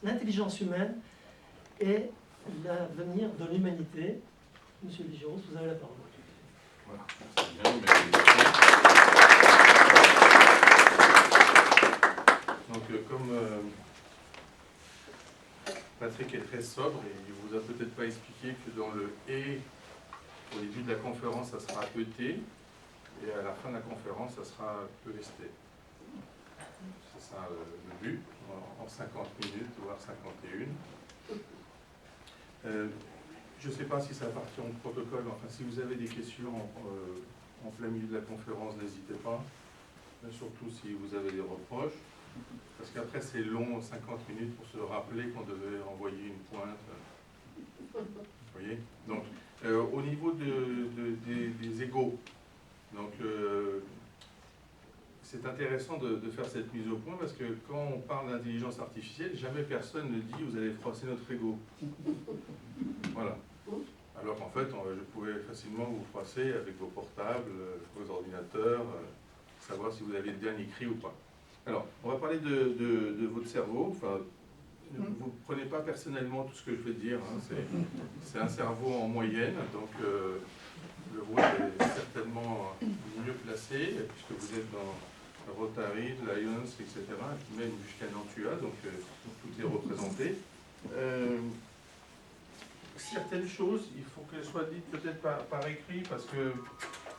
l'intelligence humaine et l'avenir de l'humanité. Monsieur Ligeros, vous avez la parole. Voilà, merci bien, donc comme Patrick est très sobre, et il ne vous a peut-être pas expliqué que dans le « et », au début de la conférence, ça sera « ET », et à la fin de la conférence, ça sera « EST ». C'est ça le but, en 50 minutes, voire 51. Je ne sais pas si ça appartient au protocole, enfin si vous avez des questions en plein milieu de la conférence, n'hésitez pas, surtout si vous avez des reproches, parce qu'après c'est long, 50 minutes pour se rappeler qu'on devait envoyer une pointe. Vous voyez? Donc, au niveau des égos, donc c'est intéressant de faire cette mise au point, parce que quand on parle d'intelligence artificielle, jamais personne ne dit vous allez froisser notre ego. Voilà. Alors qu'en fait, je pouvais facilement vous froisser avec vos portables, vos ordinateurs, savoir si vous avez le dernier cri ou pas. Alors, on va parler de votre cerveau. Enfin, vous ne prenez pas personnellement tout ce que je vais dire. Hein. C'est un cerveau en moyenne, donc le vôtre est certainement mieux placé, puisque vous êtes dans Rotary, Lions, etc., et même jusqu'à Nantua, donc tout est représenté. Certaines choses, il faut qu'elles soient dites peut-être par écrit, parce que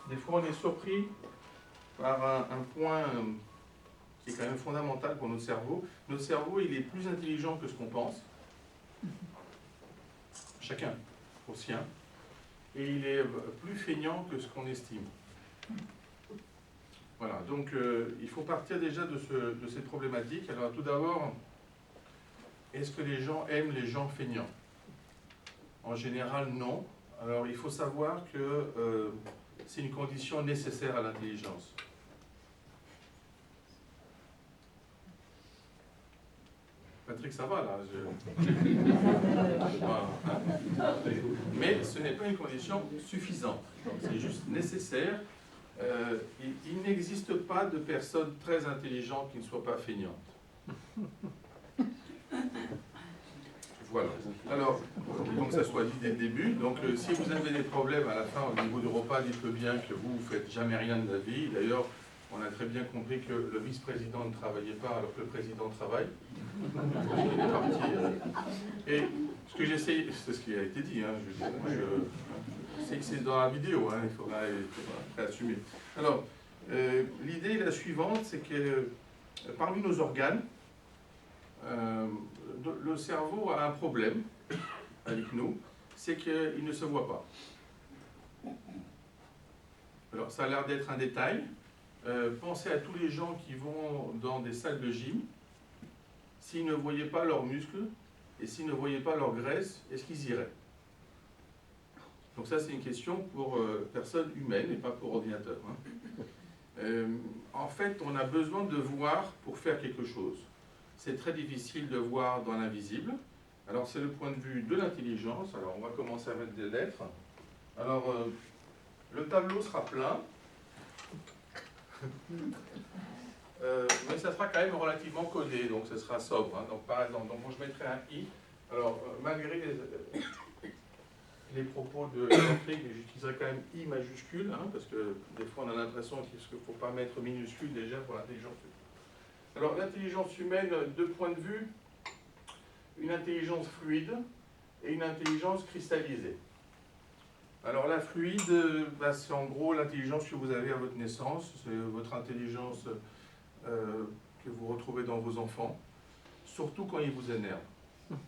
des fois on est surpris par un point qui est quand même fondamental pour notre cerveau. Notre cerveau, il est plus intelligent que ce qu'on pense, chacun au sien, et il est plus feignant que ce qu'on estime. Voilà, donc il faut partir déjà de cette problématique. Alors tout d'abord, est-ce que les gens aiment les gens feignants ? En général, non. Alors, il faut savoir que c'est une condition nécessaire à l'intelligence. Patrick, ça va, là Mais ce n'est pas une condition suffisante. C'est juste nécessaire. Il n'existe pas de personne très intelligente qui ne soit pas feignante. Voilà. Alors, donc ça soit dit dès le début. Donc, si vous avez des problèmes à la fin au niveau du repas, dites-le bien que vous ne faites jamais rien de la vie. D'ailleurs, on a très bien compris que le vice-président ne travaillait pas alors que le président travaille. Il est parti. Et ce que j'essaie, c'est ce qui a été dit, hein, c'est que c'est dans la vidéo, hein, il faudra assumer. Alors, l'idée est la suivante, c'est que parmi nos organes, le cerveau a un problème avec nous, c'est qu'il ne se voit pas. Alors, ça a l'air d'être un détail. Pensez à tous les gens qui vont dans des salles de gym. S'ils ne voyaient pas leurs muscles et s'ils ne voyaient pas leur graisse, est-ce qu'ils iraient? Donc ça, c'est une question pour personnes humaines et pas pour ordinateur. Hein. En fait, on a besoin de voir pour faire quelque chose. C'est très difficile de voir dans l'invisible. Alors, c'est le point de vue de l'intelligence. Alors, on va commencer à mettre des lettres. Alors, le tableau sera plein. Mais ça sera quand même relativement codé, donc ce sera sobre. Hein. Donc, par exemple, donc, je mettrai un I. Alors, malgré les propos de Patrick, j'utiliserai quand même I majuscule, hein, parce que des fois, on a l'impression qu'il ne faut pas mettre minuscule déjà pour l'intelligence humaine. Alors, l'intelligence humaine, deux points de vue, une intelligence fluide et une intelligence cristallisée. Alors, la fluide, c'est en gros l'intelligence que vous avez à votre naissance, c'est votre intelligence que vous retrouvez dans vos enfants, surtout quand ils vous énervent. Vous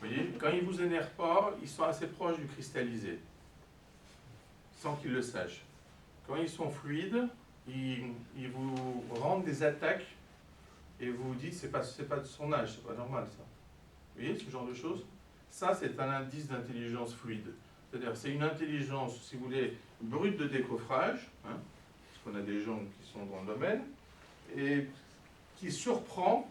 voyez, quand ils ne vous énervent pas, ils sont assez proches du cristallisé, sans qu'ils le sachent. Quand ils sont fluides, ils vous rendent des attaques et vous vous dites, c'est pas de son âge, c'est pas normal ça. Vous voyez ce genre de choses? Ça, c'est un indice d'intelligence fluide. C'est-à-dire, c'est une intelligence, si vous voulez, brute de décoffrage, hein, parce qu'on a des gens qui sont dans le domaine, et qui surprend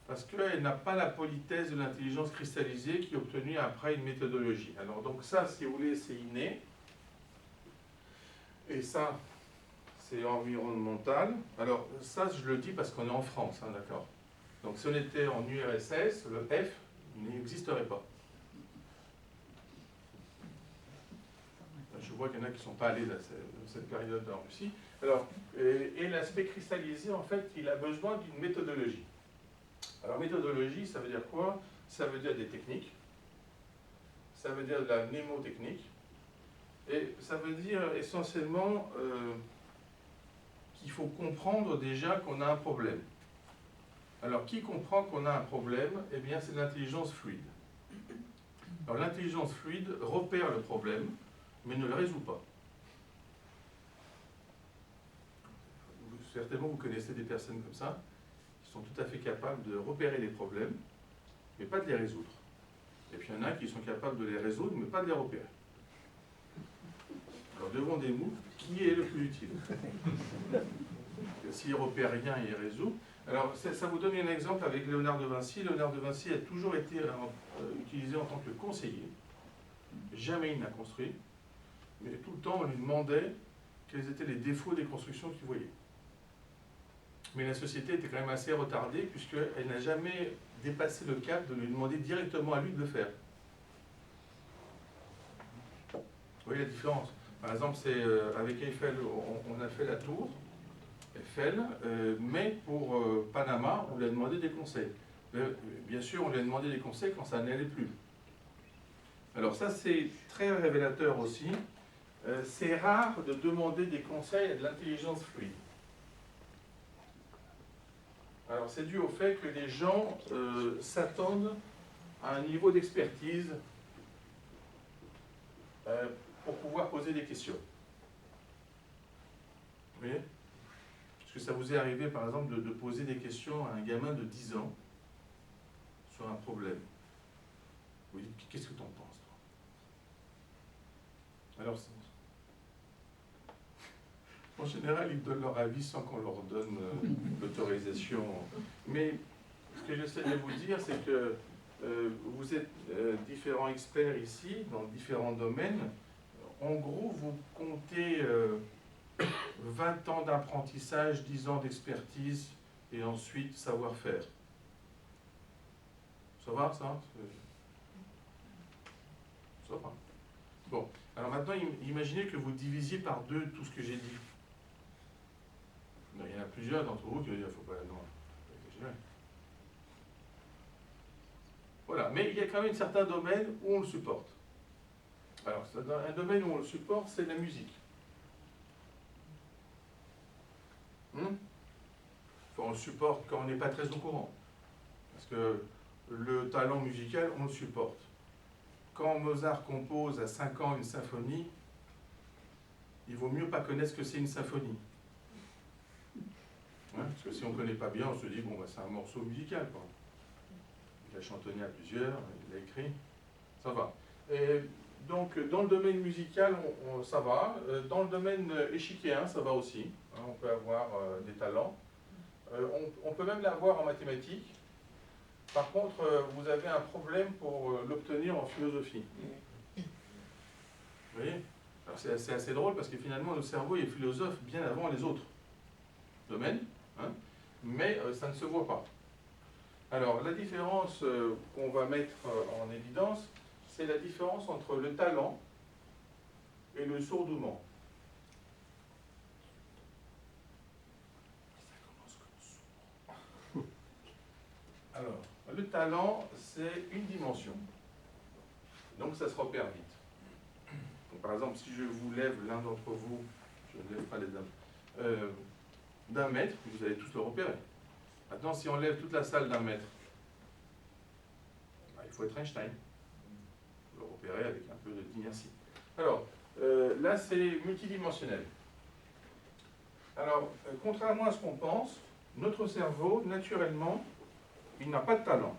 parce qu'elle n'a pas la politesse de l'intelligence cristallisée qui est obtenue après une méthodologie. Alors, donc ça, si vous voulez, c'est inné. Et ça, c'est environnemental. Alors, ça, je le dis parce qu'on est en France, hein, d'accord? Donc si on était en URSS, le F n'existerait pas. Je vois qu'il y en a qui ne sont pas allés dans cette période en Russie. Alors, et l'aspect cristallisé, en fait, il a besoin d'une méthodologie. Alors, méthodologie, ça veut dire quoi? Ça veut dire des techniques, ça veut dire de la mnémotechnique, et ça veut dire essentiellement qu'il faut comprendre déjà qu'on a un problème. Alors, qui comprend qu'on a un problème? Eh bien, c'est l'intelligence fluide. Alors, l'intelligence fluide repère le problème, mais ne le résout pas. Certainement, vous connaissez des personnes comme ça, qui sont tout à fait capables de repérer les problèmes, mais pas de les résoudre. Et puis il y en a qui sont capables de les résoudre, mais pas de les repérer. Alors devant des mots, qui est le plus utile? S'il ne repère rien, il résout. Alors ça vous donne un exemple avec Léonard de Vinci. Léonard de Vinci a toujours été utilisé en tant que conseiller. Jamais il n'a construit, mais tout le temps on lui demandait quels étaient les défauts des constructions qu'il voyait. Mais la société était quand même assez retardée, puisqu'elle n'a jamais dépassé le cap de lui demander directement à lui de le faire. Vous voyez la différence? Par exemple, c'est avec Eiffel, on a fait la tour Eiffel, mais pour Panama, on lui a demandé des conseils. Bien sûr, on lui a demandé des conseils quand ça n'allait plus. Alors ça, c'est très révélateur aussi. C'est rare de demander des conseils à de l'intelligence fluide. Alors c'est dû au fait que les gens s'attendent à un niveau d'expertise pour pouvoir poser des questions. Vous voyez? Est-ce que ça vous est arrivé par exemple de poser des questions à un gamin de 10 ans sur un problème? Vous dites, qu'est-ce que tu en penses, toi? Alors, en général, ils donnent leur avis sans qu'on leur donne l'autorisation. Mais ce que j'essaie de vous dire, c'est que vous êtes différents experts ici, dans différents domaines. En gros, vous comptez 20 ans d'apprentissage, 10 ans d'expertise, et ensuite savoir-faire. Ça va, ça? Ça va. Bon, alors maintenant, imaginez que vous divisiez par 2 tout ce que j'ai dit. Il y en a plusieurs d'entre vous qui vont dire, faut pas... Non, voilà, mais il y a quand même un certain domaine où on le supporte. Alors, un domaine où on le supporte, c'est la musique. Enfin, on le supporte quand on n'est pas très au courant. Parce que le talent musical, on le supporte. Quand Mozart compose à 5 ans une symphonie, il vaut mieux pas connaître ce que c'est une symphonie. Parce que si on ne connaît pas bien, on se dit, bon, bah, c'est un morceau musical, quoi. Il a chantonné à plusieurs, il a écrit, ça va. Et donc, dans le domaine musical, ça va. Dans le domaine échiquéen, ça va aussi. On peut avoir des talents. On peut même l'avoir en mathématiques. Par contre, vous avez un problème pour l'obtenir en philosophie. Vous voyez? Alors, c'est assez drôle parce que finalement, le cerveau est philosophe bien avant les autres domaines. Mais ça ne se voit pas. Alors, la différence qu'on va mettre en évidence, c'est la différence entre le talent et le sourdouement. Alors, le talent, c'est une dimension. Donc, ça se repère vite. Donc, par exemple, si je vous lève l'un d'entre vous, je ne lève pas les dames, d'1 mètre, vous allez tous le repérer. Maintenant, si on lève toute la salle d'1 mètre, il faut être Einstein. Le repérer avec un peu d'inertie. Alors, là, c'est multidimensionnel. Alors, contrairement à ce qu'on pense, notre cerveau, naturellement, il n'a pas de talent.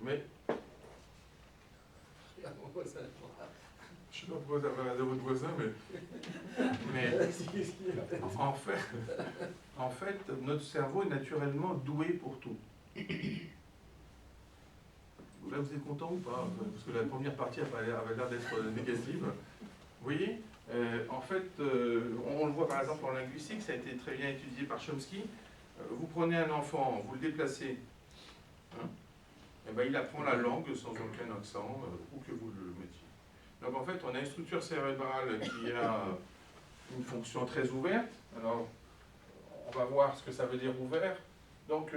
Mais... Je ne sais pas pourquoi vous avez de votre voisin, mais en fait, notre cerveau est naturellement doué pour tout. Là, vous êtes content ou pas? Parce que la première partie avait l'air d'être négative. Vous voyez, en fait, on le voit par exemple en linguistique, ça a été très bien étudié par Chomsky. vous prenez un enfant, vous le déplacez, hein, et ben, il apprend la langue sans aucun accent, où que vous le mettiez. Donc en fait, on a une structure cérébrale qui a une fonction très ouverte. Alors, on va voir ce que ça veut dire ouvert. Donc,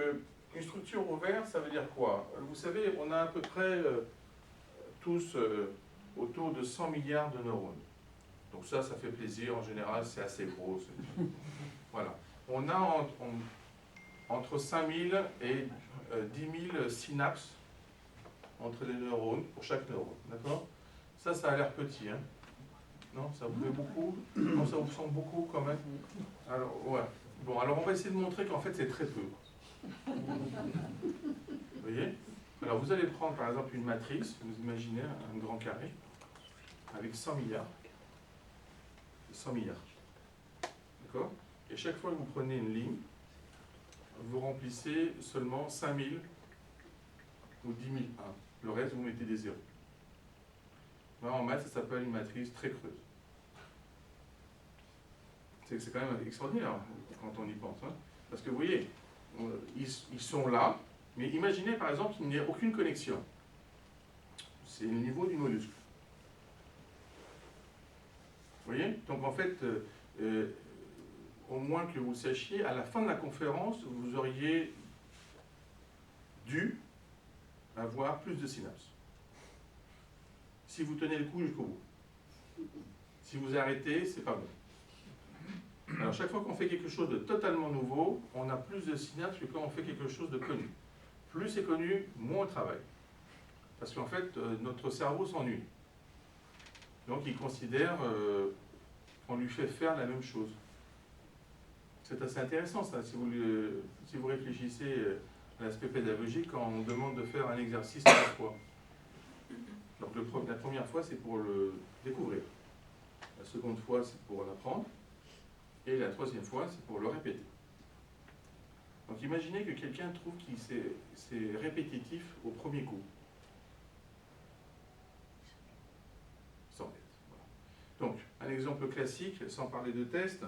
une structure ouverte, ça veut dire quoi? Vous savez, on a à peu près tous autour de 100 milliards de neurones. Donc ça fait plaisir. En général, c'est assez gros. Voilà. On a entre 5000 et 10 000 synapses entre les neurones, pour chaque neurone. D'accord? Ça a l'air petit, hein? Non, ça vous fait beaucoup? Non, ça vous semble beaucoup quand même? Alors, ouais. Bon, alors on va essayer de montrer qu'en fait c'est très peu. Vous voyez? Alors vous allez prendre par exemple une matrice, vous imaginez un grand carré, avec 100 milliards. 100 milliards. D'accord? Et chaque fois que vous prenez une ligne, vous remplissez seulement 5000 ou 10 001. Le reste, vous mettez des zéros. Là, en maths, ça s'appelle une matrice très creuse. C'est quand même extraordinaire quand on y pense. Hein. Parce que vous voyez, ils sont là, mais imaginez par exemple qu'il n'y ait aucune connexion. C'est le niveau du mollusque. Vous voyez? Donc en fait, au moins que vous le sachiez, à la fin de la conférence, vous auriez dû avoir plus de synapses. Si vous tenez le coup jusqu'au bout. Si vous arrêtez, c'est pas bon. Alors chaque fois qu'on fait quelque chose de totalement nouveau, on a plus de synapses que quand on fait quelque chose de connu. Plus c'est connu, moins on travaille. Parce qu'en fait, notre cerveau s'ennuie. Donc il considère qu'on lui fait faire la même chose. C'est assez intéressant ça, si vous réfléchissez à l'aspect pédagogique, quand on demande de faire un exercice à la fois. Donc la première fois, c'est pour le découvrir. La seconde fois, c'est pour l'apprendre. Et la troisième fois, c'est pour le répéter. Donc imaginez que quelqu'un trouve que c'est répétitif au premier coup. Sans bête. Voilà. Donc, un exemple classique, sans parler de test,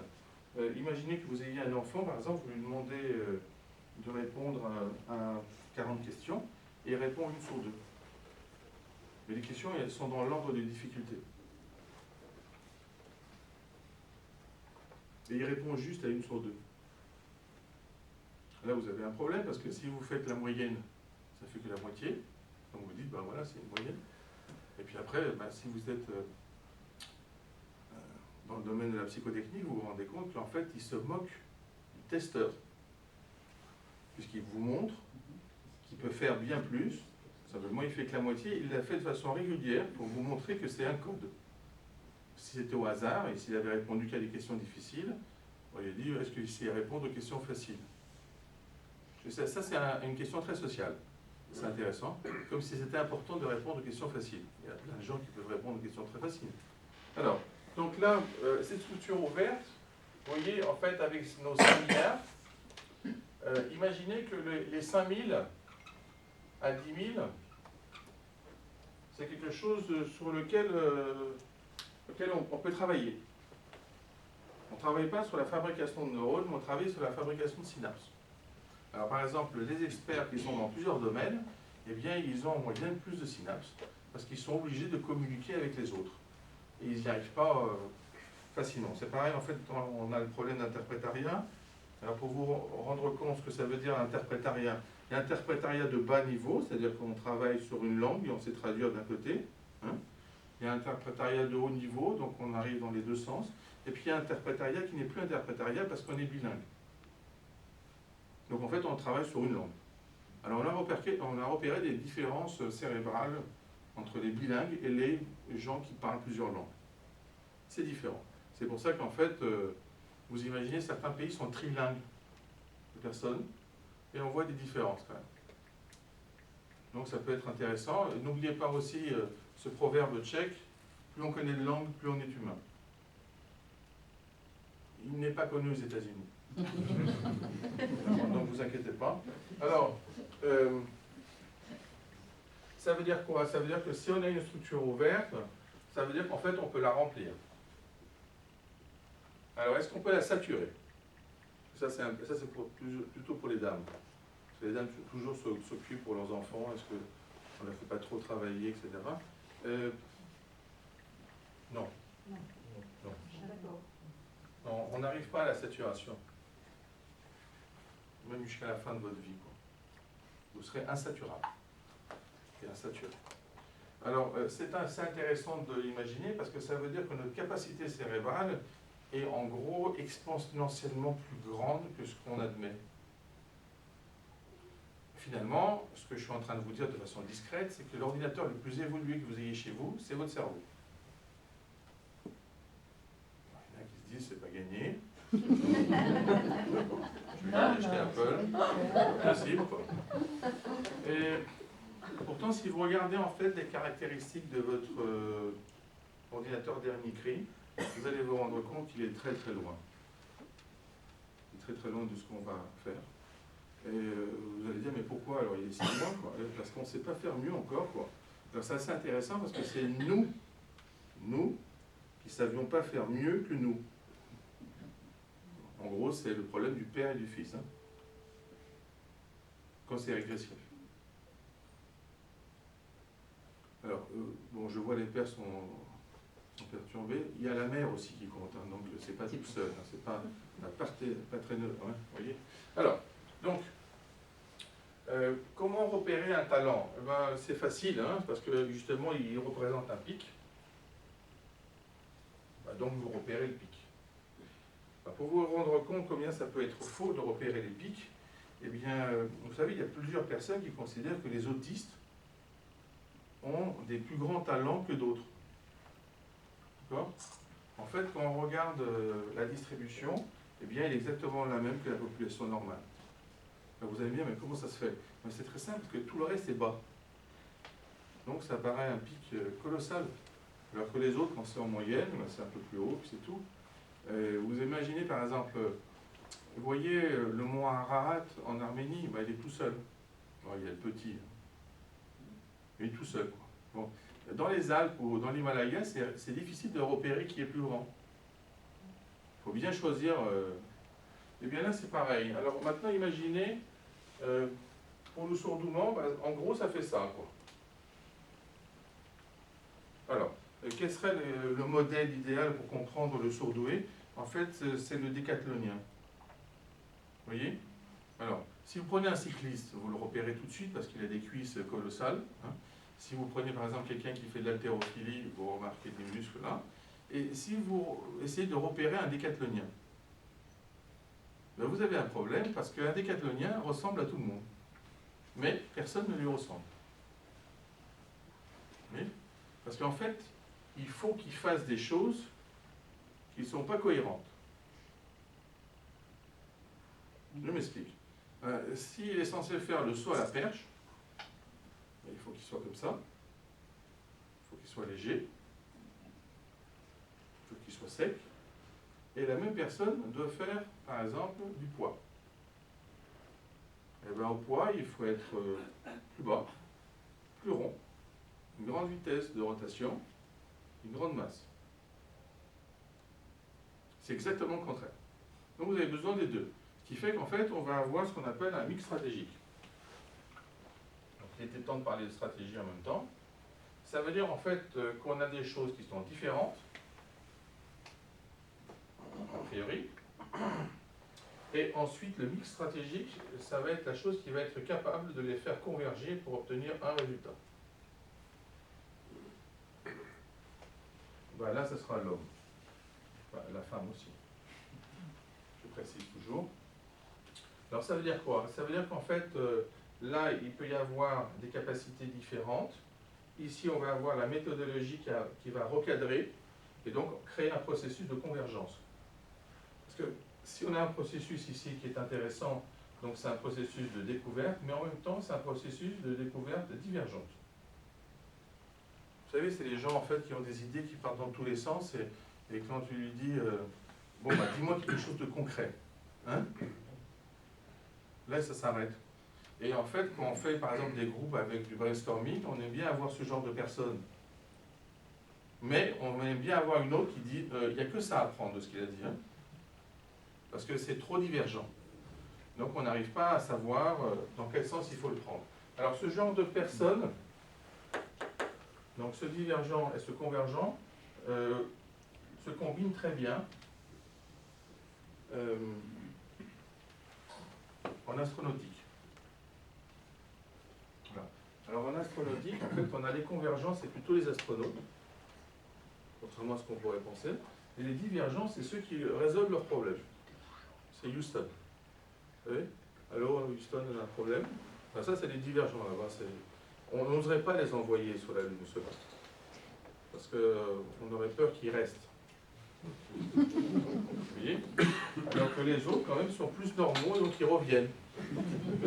imaginez que vous ayez un enfant, par exemple, vous lui demandez de répondre à 40 questions, et il répond une sur deux. Mais les questions, elles sont dans l'ordre de difficulté. Et il répond juste à une sur deux. Là, vous avez un problème, parce que si vous faites la moyenne, ça fait que la moitié. Donc vous dites, ben voilà, c'est une moyenne. Et puis après, si vous êtes dans le domaine de la psychotechnique, vous vous rendez compte qu'en fait, il se moque du testeur. Puisqu'il vous montre qu'il peut faire bien plus. Simplement, il fait que la moitié. Il l'a fait de façon régulière pour vous montrer que c'est un code. Si c'était au hasard, et s'il avait répondu qu'à des questions difficiles, on lui a dit, est-ce qu'il sait répondre aux questions faciles? Ça c'est une question très sociale. C'est intéressant. Comme si c'était important de répondre aux questions faciles. Il y a plein de gens qui peuvent répondre aux questions très faciles. Alors, donc là, cette structure ouverte, vous voyez, en fait, avec nos 5 milliards, imaginez que les 5000 à 10 000, c'est quelque chose sur lequel on peut travailler. On ne travaille pas sur la fabrication de neurones, mais on travaille sur la fabrication de synapses. Alors par exemple, les experts qui sont dans plusieurs domaines, eh bien ils ont en moyenne plus de synapses, parce qu'ils sont obligés de communiquer avec les autres. Et ils n'y arrivent pas facilement. C'est pareil, en fait, on a le problème d'interprétariat. Alors pour vous rendre compte ce que ça veut dire l'interprétariat, il y a l'interprétariat de bas niveau, c'est-à-dire qu'on travaille sur une langue et on sait traduire d'un côté. Hein. Il y a l'interprétariat de haut niveau, donc on arrive dans les deux sens. Et puis il y a l'interprétariat qui n'est plus interprétariat parce qu'on est bilingue. Donc en fait, on travaille sur une langue. Alors on a repéré des différences cérébrales entre les bilingues et les gens qui parlent plusieurs langues. C'est différent. C'est pour ça qu'en fait, vous imaginez, certains pays sont trilingues de personnes, et on voit des différences quand même. Donc ça peut être intéressant. N'oubliez pas aussi ce proverbe tchèque, plus on connaît de langues, plus on est humain. Il n'est pas connu aux États-Unis. Donc vous inquiétez pas. Alors, ça veut dire quoi? Ça veut dire que si on a une structure ouverte, ça veut dire qu'en fait on peut la remplir. Alors est-ce qu'on peut la saturer? Ça, c'est plutôt pour les dames. Parce que les dames toujours s'occupent pour leurs enfants, est-ce qu'on ne les fait pas trop travailler, etc. Non. Non. Non, on n'arrive pas à la saturation. Même jusqu'à la fin de votre vie, quoi. Vous serez insaturable. Et insaturé. Alors, c'est assez intéressant de l'imaginer parce que ça veut dire que notre capacité cérébrale est en gros exponentiellement plus grande que ce qu'on admet. Finalement, ce que je suis en train de vous dire de façon discrète, c'est que l'ordinateur le plus évolué que vous ayez chez vous, c'est votre cerveau. Il y en a qui se disent, c'est pas gagné. Je vais aller acheter Apple. Possible, quoi. Et pourtant, si vous regardez en fait les caractéristiques de votre ordinateur dernier cri, vous allez vous rendre compte qu'il est très très loin. Il est très très loin de ce qu'on va faire. Et vous allez dire, mais pourquoi alors il est si loin, quoi? Parce qu'on ne sait pas faire mieux encore, quoi. Alors c'est assez intéressant parce que c'est nous qui ne savions pas faire mieux que nous. En gros, c'est le problème du père et du fils, hein, quand c'est régressif. Alors, bon, je vois les pères sont perturbés. Il y a la mère aussi qui compte, hein, donc c'est pas tout seul, hein, c'est pas très neutre, hein, vous voyez. Alors, donc, comment repérer un talent? Eh ben, c'est facile, hein, parce que justement, il représente un pic. Ben, donc, vous repérez le pic. Ben, pour vous rendre compte combien ça peut être faux de repérer les pics, eh bien, vous savez, il y a plusieurs personnes qui considèrent que les autistes ont des plus grands talents que d'autres. D'accord? En fait, quand on regarde la distribution, eh bien, elle est exactement la même que la population normale. Alors vous allez me dire, mais comment ça se fait? C'est très simple, parce que tout le reste est bas. Donc ça paraît un pic colossal. Alors que les autres, quand c'est en moyenne, c'est un peu plus haut, puis c'est tout. Vous imaginez par exemple, vous voyez le mont Ararat en Arménie, ben, il est tout seul. Bon, il y a le petit. Il est tout seul, quoi. Bon. Dans les Alpes ou dans l'Himalaya, c'est difficile de repérer qui est plus grand. Il faut bien choisir. Et bien là, c'est pareil. Alors maintenant, imaginez, pour le sourd-doumant, bah, en gros, ça fait ça, quoi. Alors, quel serait le modèle idéal pour comprendre le sourd-doué? En fait, c'est le décathlonien. Vous voyez? Alors, si vous prenez un cycliste, vous le repérez tout de suite parce qu'il a des cuisses colossales, hein. Si vous prenez par exemple quelqu'un qui fait de l'haltérophilie, vous remarquez des muscles là. Et si vous essayez de repérer un décathlonien, ben vous avez un problème parce qu'un décathlonien ressemble à tout le monde. Mais personne ne lui ressemble. Oui? Parce qu'en fait, il faut qu'il fasse des choses qui ne sont pas cohérentes. Je m'explique. S'il est censé faire le saut à la perche, il faut qu'il soit comme ça. Il faut qu'il soit léger. Il faut qu'il soit sec. Et la même personne doit faire, par exemple, du poids. Et bien, au poids, il faut être plus bas, plus rond, une grande vitesse de rotation, une grande masse. C'est exactement le contraire. Donc, vous avez besoin des deux. Ce qui fait qu'en fait, on va avoir ce qu'on appelle un mix stratégique. Donc, il était temps de parler de stratégie en même temps. Ça veut dire en fait qu'on a des choses qui sont différentes, a priori. Et ensuite, le mix stratégique, ça va être la chose qui va être capable de les faire converger pour obtenir un résultat. Ben là, ce sera l'homme. Ben, la femme aussi. Je précise toujours. Alors, ça veut dire quoi? Ça veut dire qu'en fait, là, il peut y avoir des capacités différentes. Ici, on va avoir la méthodologie qui va recadrer et donc créer un processus de convergence. Parce que si on a un processus ici qui est intéressant, donc c'est un processus de découverte, mais en même temps, c'est un processus de découverte divergente. Vous savez, c'est les gens en fait qui ont des idées qui partent dans tous les sens et quand tu lui dis bon, bah, dis-moi quelque chose de concret. Hein? Là, ça s'arrête. Et en fait, quand on fait par exemple des groupes avec du brainstorming, on aime bien avoir ce genre de personnes. Mais on aime bien avoir une autre qui dit il n'y a que ça à apprendre de ce qu'il a dit. Hein? parce que c'est trop divergent. Donc on n'arrive pas à savoir dans quel sens il faut le prendre. Alors ce genre de personnes, donc ce divergent et ce convergent, se combinent très bien en astronautique. Voilà. Alors en astronautique, en fait, on a les convergents, c'est plutôt les astronautes, contrairement à ce qu'on pourrait penser, et les divergents, c'est ceux qui résolvent leurs problèmes. C'est Houston. Vous voyez? Allô, Houston, on a un problème. Enfin, ça, c'est les divergents là-bas. On n'oserait pas les envoyer sur la Lune, ceux-là. Parce qu'on aurait peur qu'ils restent. Vous voyez? Alors que les autres, quand même, sont plus normaux et donc ils reviennent.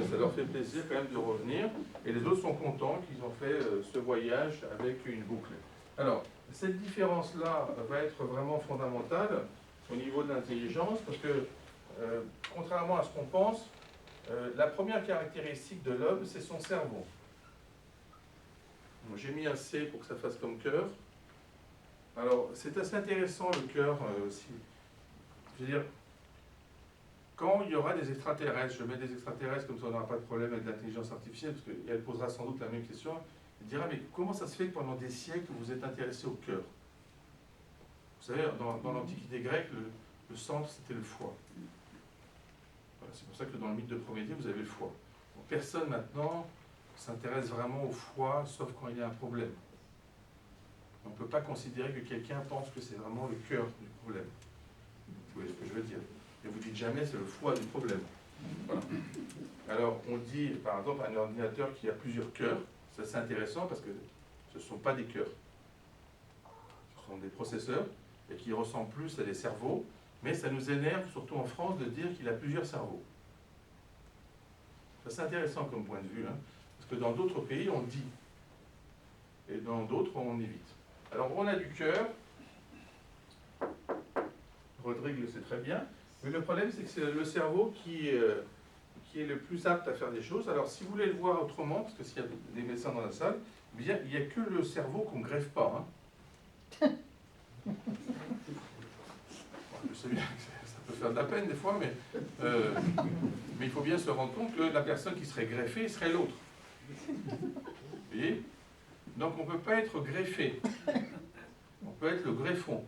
Ça leur fait plaisir quand même de revenir. Et les autres sont contents qu'ils ont fait ce voyage avec une boucle. Alors, cette différence-là va être vraiment fondamentale au niveau de l'intelligence parce que, contrairement à ce qu'on pense, la première caractéristique de l'homme, c'est son cerveau. J'ai mis un C pour que ça fasse comme cœur. Alors, c'est assez intéressant le cœur aussi. Je veux dire, quand il y aura des extraterrestres, je mets des extraterrestres comme ça on n'aura pas de problème avec l'intelligence artificielle, parce qu'elle posera sans doute la même question. Elle dira, mais comment ça se fait que pendant des siècles vous êtes intéressé au cœur? Vous savez, dans l'Antiquité grecque, le centre c'était le foie. Voilà, c'est pour ça que dans le mythe de Prométhée, vous avez le foie. Donc, personne maintenant s'intéresse vraiment au foie, sauf quand il y a un problème. On ne peut pas considérer que quelqu'un pense que c'est vraiment le cœur du problème. Vous voyez ce que je veux dire? Et vous dites jamais c'est le foie du problème. Voilà. Alors on dit par exemple un ordinateur qui a plusieurs cœurs, ça c'est intéressant parce que ce ne sont pas des cœurs. Ce sont des processeurs et qui ressemblent plus à des cerveaux, mais ça nous énerve, surtout en France, de dire qu'il a plusieurs cerveaux. Ça c'est intéressant comme point de vue, hein, parce que dans d'autres pays on dit, et dans d'autres on évite. Alors on a du cœur, Rodrigue le sait très bien, mais le problème c'est que c'est le cerveau qui est le plus apte à faire des choses. Alors si vous voulez le voir autrement, parce que s'il y a des médecins dans la salle, eh bien, il n'y a que le cerveau qu'on ne greffe pas. Hein. Je sais bien que ça peut faire de la peine des fois, mais il faut bien se rendre compte que la personne qui serait greffée serait l'autre. Vous voyez? Donc on ne peut pas être greffé. On peut être le greffon.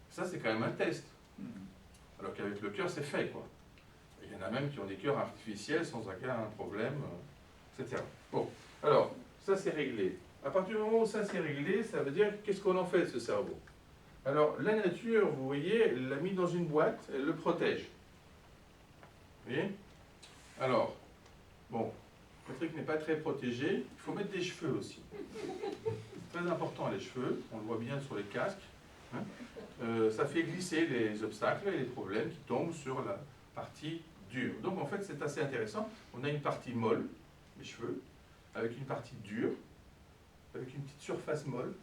Ça, c'est quand même un test. Alors qu'avec le cœur, c'est fait, quoi. Il y en a même qui ont des cœurs artificiels sans aucun problème, etc. Bon, alors, ça c'est réglé. À partir du moment où ça c'est réglé, ça veut dire qu'est-ce qu'on en fait de ce cerveau? Alors, la nature, vous voyez, elle l'a mis dans une boîte, elle le protège. Vous voyez? Alors, bon, le truc n'est pas très protégé, il faut mettre des cheveux aussi. C'est très important les cheveux, on le voit bien sur les casques. Hein. Ça fait glisser les obstacles et les problèmes qui tombent sur la partie dure. Donc en fait c'est assez intéressant. On a une partie molle, les cheveux, avec une partie dure, avec une petite surface molle.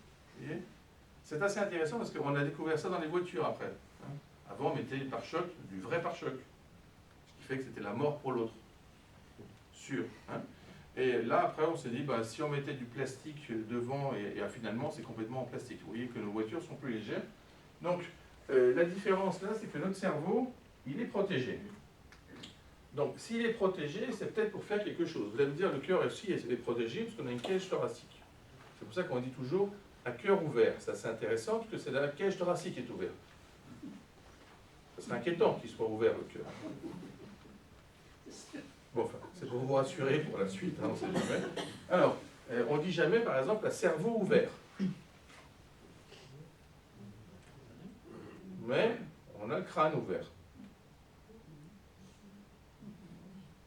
C'est assez intéressant parce qu'on a découvert ça dans les voitures après. Hein. Avant on mettait le pare-choc, du vrai pare-choc. Ce qui fait que c'était la mort pour l'autre. Sûr. Hein. Et là après on s'est dit, bah, si on mettait du plastique devant, et finalement c'est complètement en plastique. Vous voyez que nos voitures sont plus légères. Donc, la différence là, c'est que notre cerveau, il est protégé. Donc, s'il est protégé, c'est peut-être pour faire quelque chose. Vous allez me dire, le cœur aussi est protégé parce qu'on a une cage thoracique. C'est pour ça qu'on dit toujours à cœur ouvert. Ça, c'est intéressant parce que c'est la cage thoracique qui est ouverte. Ça serait inquiétant qu'il soit ouvert, le cœur. Bon, enfin, c'est pour vous rassurer pour la suite, hein, on ne sait jamais. Alors, on ne dit jamais, par exemple, à cerveau ouvert. Mais on a le crâne ouvert.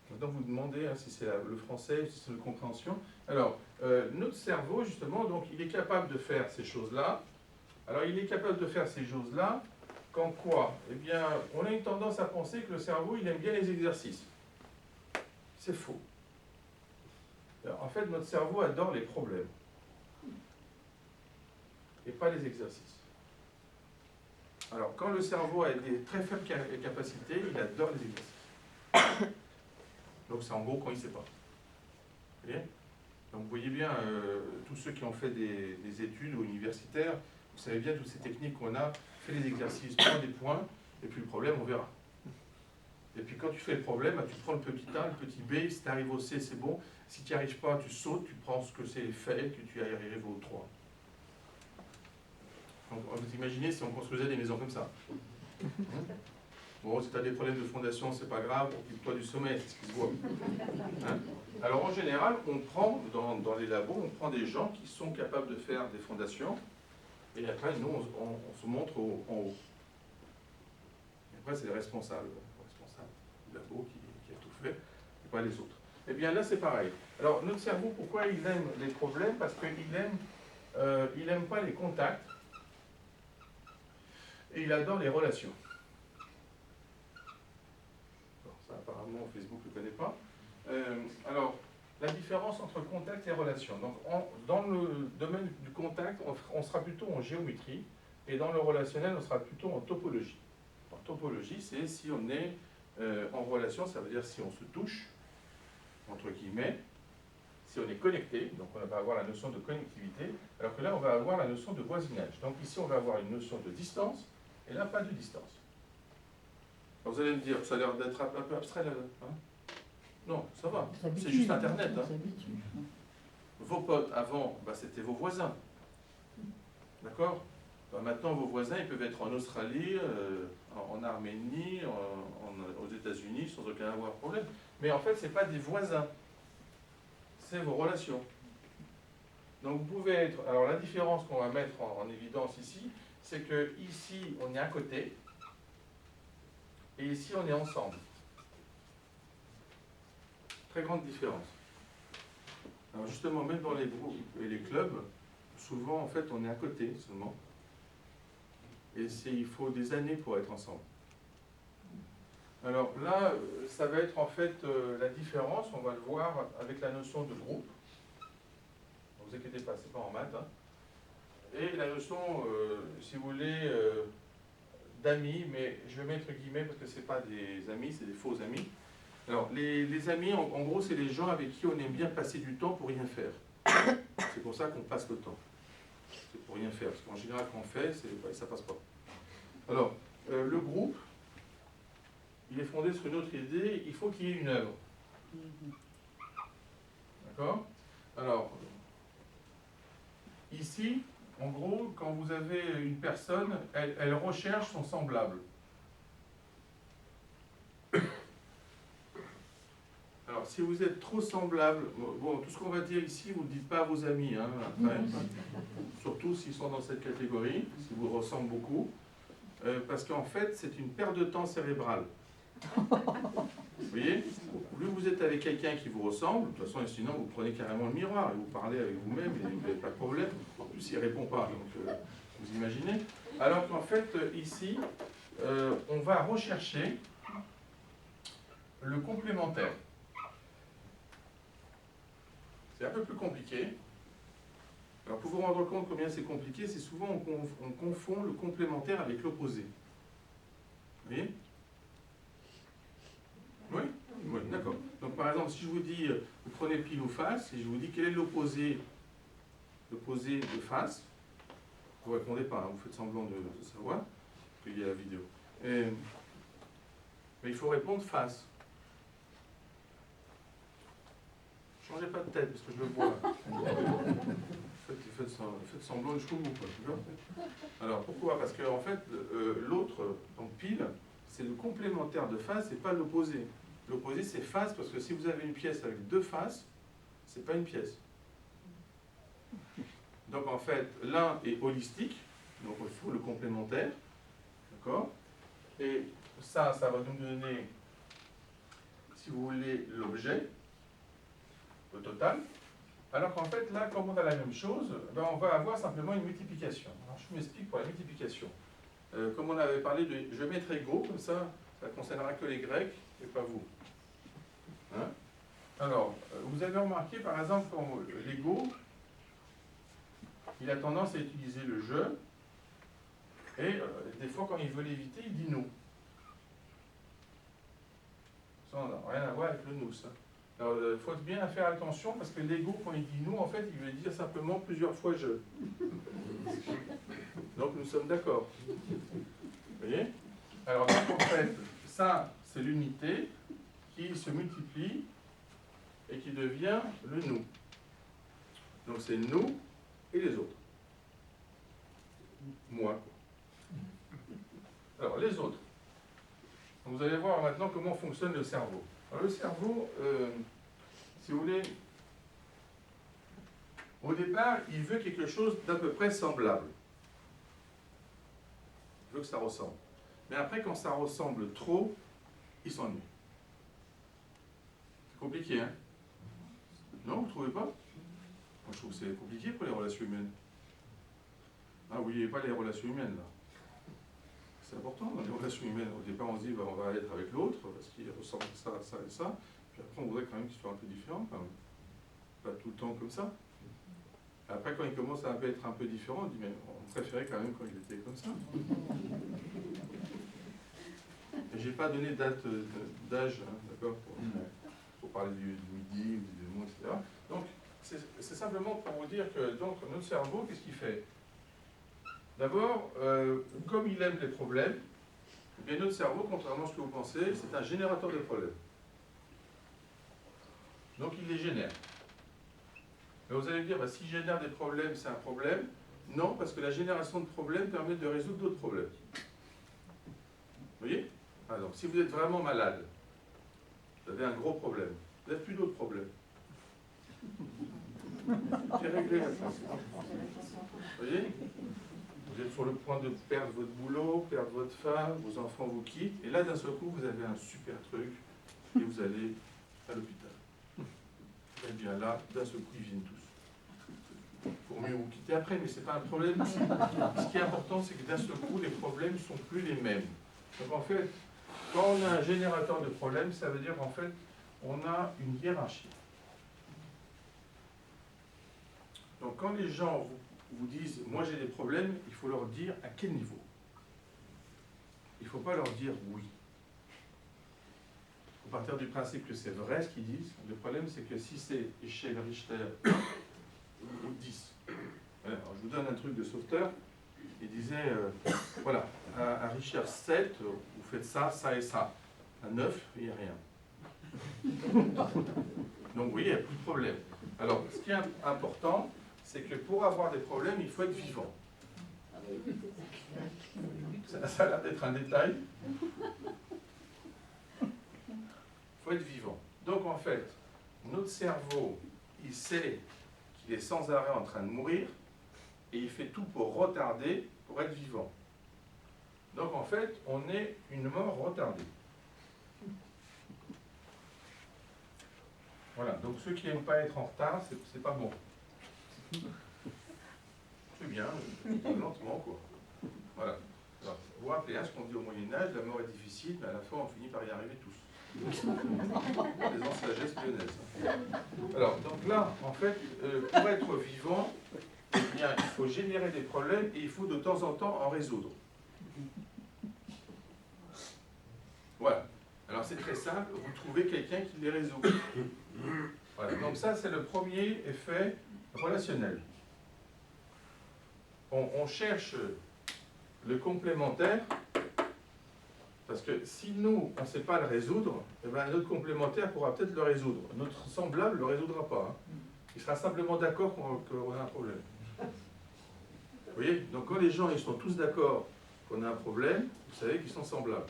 Maintenant, vous demandez hein, si c'est le français, si c'est la compréhension. Alors, notre cerveau, justement, donc, il est capable de faire ces choses-là. Alors, il est capable de faire ces choses-là quand quoi? Eh bien, on a une tendance à penser que le cerveau, il aime bien les exercices. C'est faux. Alors, en fait, notre cerveau adore les problèmes. Et pas les exercices. Alors, quand le cerveau a des très faibles capacités, il adore les exercices. Donc, c'est en gros quand il ne sait pas. Vous voyez? Donc, vous voyez bien, tous ceux qui ont fait des études ou universitaires, vous savez bien toutes ces techniques qu'on a, fait les exercices, prend des points, Et puis le problème, on verra. Et puis quand tu fais le problème, bah, tu prends le petit A, le petit B, si tu arrives au C, c'est bon. Si tu n'y arrives pas, tu sautes, tu prends ce que c'est fait, que tu arrives au 3. Donc, vous imaginez si on construisait des maisons comme ça. Bon, si tu as des problèmes de fondation, c'est pas grave, occupe-toi du sommet, c'est ce qui se voit. Hein? Alors en général, on prend, dans les labos, on prend des gens qui sont capables de faire des fondations, et après, nous, on se montre en haut. Et après, c'est le responsable du labo qui a tout fait, et pas les autres. Eh bien là, c'est pareil. Alors, notre cerveau, pourquoi il aime les problèmes? Parce qu'il n'aime pas les contacts, et il adore les relations. Bon, ça, apparemment, Facebook ne le connaît pas. Alors, la différence entre contact et relation. Donc, dans le domaine du contact, on sera plutôt en géométrie, et dans le relationnel, on sera plutôt en topologie. En topologie, c'est si on est en relation, ça veut dire si on se touche, entre guillemets, si on est connecté, donc on va avoir la notion de connectivité, alors que là, on va avoir la notion de voisinage. Donc ici, on va avoir une notion de distance, et là, pas de distance. Alors, vous allez me dire, ça a l'air d'être un peu abstrait, là, hein? Non, ça va, c'est juste Internet. Hein. Vos potes, avant, bah, c'était vos voisins. D'accord? Bah, maintenant, vos voisins, ils peuvent être en Australie, en Arménie, aux États-Unis, sans aucun problème. Mais en fait, ce n'est pas des voisins. C'est vos relations. Donc, vous pouvez être... Alors, la différence qu'on va mettre en évidence ici, c'est que ici, on est à côté, et ici, on est ensemble. Très grande différence. Alors, justement, même dans les groupes et les clubs, souvent, en fait, on est à côté seulement. Et il faut des années pour être ensemble. Alors là, ça va être en fait la différence, on va le voir avec la notion de groupe. Ne vous inquiétez pas, c'est pas en maths. Hein. Et la notion, si vous voulez, d'amis, mais je vais mettre guillemets parce que ce n'est pas des amis, c'est des faux amis. Alors, les amis, en gros, c'est les gens avec qui on aime bien passer du temps pour rien faire. C'est pour ça qu'on passe le temps. C'est pour rien faire, parce qu'en général, quand on fait, ça passe pas. Alors, le groupe, il est fondé sur une autre idée, il faut qu'il y ait une œuvre. D'accord? Alors, ici, en gros, quand vous avez une personne, elle recherche son semblable. Alors, si vous êtes trop semblable, bon, tout ce qu'on va dire ici, vous ne le dites pas à vos amis, hein, après, surtout s'ils sont dans cette catégorie, si vous ressemblent beaucoup, parce qu'en fait, c'est une perte de temps cérébrale. Vous voyez? Plus vous êtes avec quelqu'un qui vous ressemble, de toute façon, sinon, vous prenez carrément le miroir et vous parlez avec vous-même et vous n'avez pas de problème. En plus, il ne répond pas, donc vous imaginez. Alors qu'en fait, ici, on va rechercher le complémentaire. C'est un peu plus compliqué. Alors pour vous rendre compte combien c'est compliqué, c'est souvent on confond le complémentaire avec l'opposé. Vous voyez? Oui? Oui, d'accord. Donc par exemple, si je vous dis, vous prenez pile ou face, et je vous dis quel est l'opposé de face, vous ne répondez pas, hein, vous faites semblant de savoir, qu'il y a la vidéo. Mais il faut répondre face. Changez pas de tête, parce que je le vois. Faites semblant jusqu'au bout. Alors, pourquoi? Parce qu'en fait, l'autre, donc pile, c'est le complémentaire de face et pas l'opposé. L'opposé, c'est face, parce que si vous avez une pièce avec deux faces, c'est pas une pièce. Donc, en fait, l'un est holistique, donc il faut le complémentaire. D'accord? Et ça va nous donner, si vous voulez, l'objet. Au total, alors qu'en fait, là, comme on a la même chose, ben, on va avoir simplement une multiplication. Alors, je m'explique pour la multiplication. Comme on avait parlé de... Je vais mettre égaux, comme ça ne concernera que les Grecs et pas vous. Hein? Alors, vous avez remarqué, par exemple, quand l'ego, il a tendance à utiliser le « je », et des fois, quand il veut l'éviter, il dit « nous ». Ça n'a rien à voir avec le « nous ». Alors, il faut bien faire attention parce que l'ego, quand il dit nous, en fait, il veut dire simplement plusieurs fois je. Donc, nous sommes d'accord. Vous voyez? Alors donc en fait, ça c'est l'unité qui se multiplie et qui devient le nous. Donc c'est nous et les autres. Moi. Alors les autres. Donc, vous allez voir maintenant comment fonctionne le cerveau. Alors le cerveau, si vous voulez, au départ, il veut quelque chose d'à peu près semblable. Il veut que ça ressemble. Mais après, quand ça ressemble trop, il s'ennuie. C'est compliqué, hein? Non, vous ne trouvez pas? Moi, je trouve que c'est compliqué pour les relations humaines. Ah, vous voyez pas les relations humaines, là. C'est important dans les relations humaines. Au départ, on se dit, bah, on va être avec l'autre, parce qu'il ressemble à ça, ça et ça. Puis après, on voudrait quand même qu'il soit un peu différent, quand même. Pas tout le temps comme ça. Après, quand il commence à être un peu différent, on dit, mais on préférait quand même quand il était comme ça. Et j'ai pas donné date d'âge, hein, d'accord, pour parler du midi, du démon, etc. Donc, c'est simplement pour vous dire que donc, notre cerveau, qu'est-ce qu'il fait? D'abord, comme il aime les problèmes, eh bien, notre cerveau, contrairement à ce que vous pensez, c'est un générateur de problèmes. Donc, il les génère. Mais vous allez me dire, bah, s'il génère des problèmes, c'est un problème. Non, parce que la génération de problèmes permet de résoudre d'autres problèmes. Vous voyez? Ah, donc, si vous êtes vraiment malade, vous avez un gros problème, vous n'avez plus d'autres problèmes. C'est réglé la France. Vous voyez? Vous êtes sur le point de perdre votre boulot, perdre votre femme, vos enfants vous quittent, et là, d'un seul coup, vous avez un super truc, et vous allez à l'hôpital. Et bien là, d'un seul coup, ils viennent tous. Pour mieux vous quitter après, mais ce n'est pas un problème. Ce qui est important, c'est que d'un seul coup, les problèmes ne sont plus les mêmes. Donc en fait, quand on a un générateur de problèmes, ça veut dire qu'en fait, on a une hiérarchie. Donc quand les gens vous disent « moi j'ai des problèmes », il faut leur dire à quel niveau. Il ne faut pas leur dire « oui ». Il faut partir du principe que c'est vrai ce qu'ils disent. Le problème c'est que si c'est échelle Richter ou 10. Alors, je vous donne un truc de sauveteur. Il disait, voilà, à Richter 7, vous faites ça, ça et ça. À 9, il n'y a rien. Donc vous voyez, il n'y a plus de problème. Alors, ce qui est important, c'est que pour avoir des problèmes, il faut être vivant. Ça a l'air d'être un détail. Il faut être vivant. Donc en fait, notre cerveau, il sait qu'il est sans arrêt en train de mourir, et il fait tout pour retarder, pour être vivant. Donc en fait, on est une mort retardée. Voilà, donc ceux qui n'aiment pas être en retard, c'est pas bon. C'est bien, lentement quoi. Voilà. Alors, vous vous rappelez ce qu'on dit au Moyen-Âge, la mort est difficile, mais à la fin on finit par y arriver tous. Les sagesse lyonnaise. Alors, donc là, en fait, pour être vivant, eh bien, il faut générer des problèmes et il faut de temps en temps en résoudre. Voilà. Alors c'est très simple, vous trouvez quelqu'un qui les résout. Voilà. Donc ça, c'est le premier effet relationnel. On cherche le complémentaire, parce que si nous, on ne sait pas le résoudre, eh bien, notre complémentaire pourra peut-être le résoudre. Notre semblable ne le résoudra pas. Hein. Il sera simplement d'accord qu'on a un problème. Vous voyez? Donc quand les gens ils sont tous d'accord qu'on a un problème, vous savez qu'ils sont semblables.